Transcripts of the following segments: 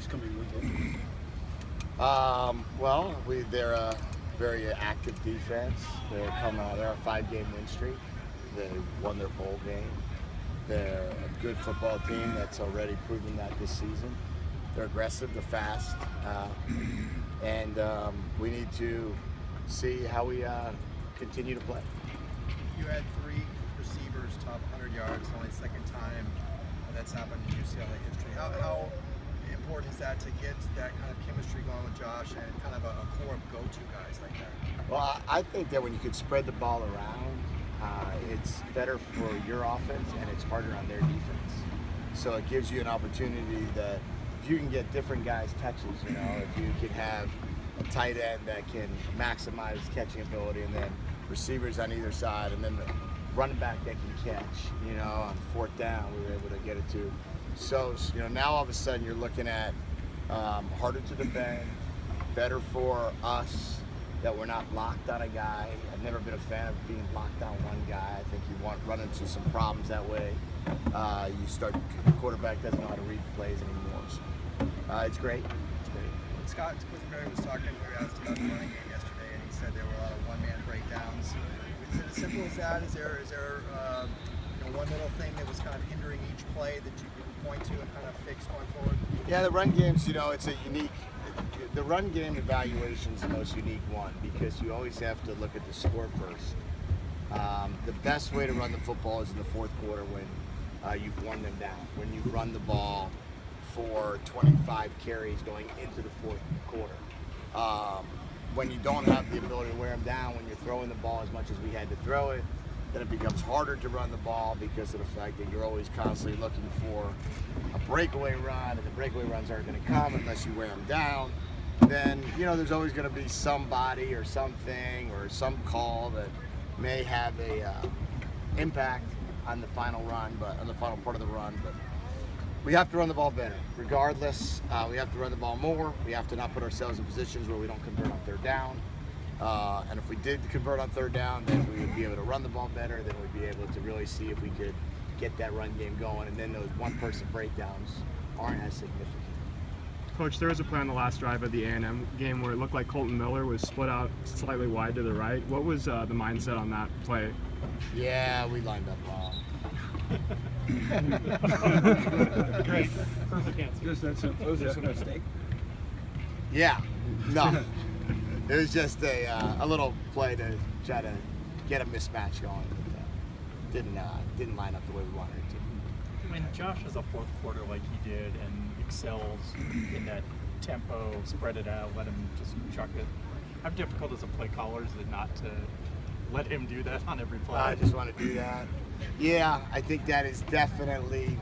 this coming weekend? Well, they're a very active defense. They're on a 5-game win streak. They won their bowl game. They're a good football team that's already proven that this season. They're aggressive, they're fast, and we need to see how we continue to play. You had 3 receivers top 100 yards, only second time that's happened in UCLA history. How important is that to get that kind of chemistry going with Josh and kind of a core of go-to guys like that? Well, I think that when you can spread the ball around, it's better for your offense and it's harder on their defense. So it gives you an opportunity that if you can get different guys touches, if you can have a tight end that can maximize catching ability and then receivers on either side and then the running back that can catch, on 4th down we were able to get it to. So, now all of a sudden you're looking at harder to defend, better for us that we're not locked on a guy. I've never been a fan of being locked on one guy. I think you run into some problems that way. The quarterback doesn't know how to read plays anymore. So, it's great. It's great. Scott Quisenberry was talking, we asked about the running game yesterday, and he said there were a lot of one-man breakdowns. Is it as simple as that? Is there one little thing that was kind of hindering each play that you could point to and kind of fix going forward? Yeah, the run game's, it's a unique. The run game evaluation is the most unique one because you always have to look at the score first. The best way to run the football is in the 4th quarter when you've worn them down. When you run the ball for 25 carries going into the 4th quarter. When you don't have the ability to wear them down, when you're throwing the ball as much as we had to throw it, then it becomes harder to run the ball because of the fact that you're always constantly looking for a breakaway run, and the breakaway runs aren't going to come unless you wear them down. Then, there's always going to be somebody or something or some call that may have a impact on the final run, but on the final part of the run. But we have to run the ball better. Regardless, we have to run the ball more. We have to not put ourselves in positions where we don't convert on 3rd down. And if we did convert on 3rd down, then we would be able to run the ball better. Then we'd be able to really see if we could get that run game going. And then those one-person breakdowns aren't as significant. Coach, there was a play on the last drive of the A&M game where it looked like Colton Miller was split out slightly wide to the right. What was the mindset on that play? Yeah, we lined up wrong. Great. Perfect answer. Just that simple. Was this a mistake? Yeah. No. It was just a little play to try to get a mismatch going, but didn't line up the way we wanted it to. When Josh has a 4th quarter like he did and excels in that tempo, spread it out, let him just chuck it, how difficult as a play caller is it not to let him do that on every play? I just want to do that. Yeah, I think that is definitely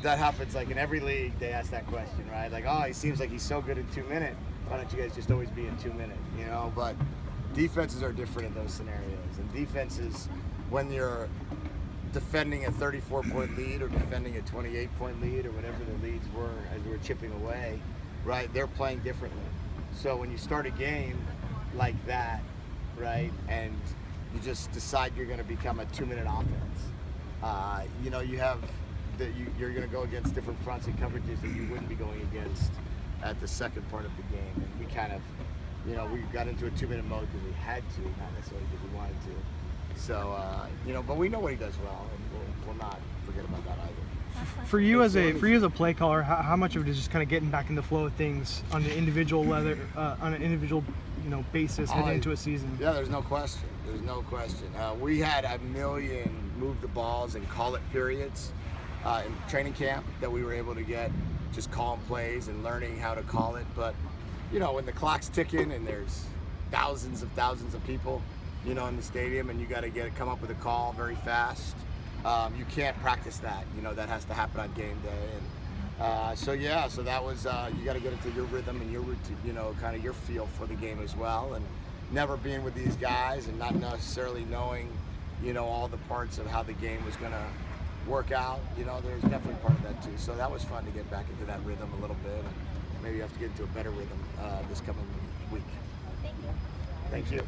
that happens like in every league. They ask that question, right? Like, oh, he seems like he's so good in 2 minutes. Why don't you guys just always be in 2 minutes? But defenses are different in those scenarios. And defenses, when you're defending a 34-point lead or defending a 28-point lead or whatever the leads were as we were chipping away, right? They're playing differently. So when you start a game like that, right, and you just decide you're going to become a 2-minute offense, you're going to go against different fronts and coverages that you wouldn't be going against at the second part of the game. And we kind of, we got into a 2-minute mode because we had to, not necessarily because we wanted to. So, but we know what he does well, and we'll not forget about that either. For you as a play caller, how much of it is just kind of getting back in the flow of things on an individual basis heading into a season? Yeah, there's no question. There's no question. We had a million move the balls and call it periods in training camp that we were able to get, just calling plays and learning how to call it. But when the clock's ticking and there's thousands of people, in the stadium, and you got to come up with a call very fast. You can't practice that. That has to happen on game day. And so that was you got to get into your rhythm and your routine, kind of your feel for the game as well. And never being with these guys and not necessarily knowing, all the parts of how the game was going to work out. There's definitely part of that too. So that was fun to get back into that rhythm a little bit. And maybe you have to get into a better rhythm this coming week. Thank you. Thank you.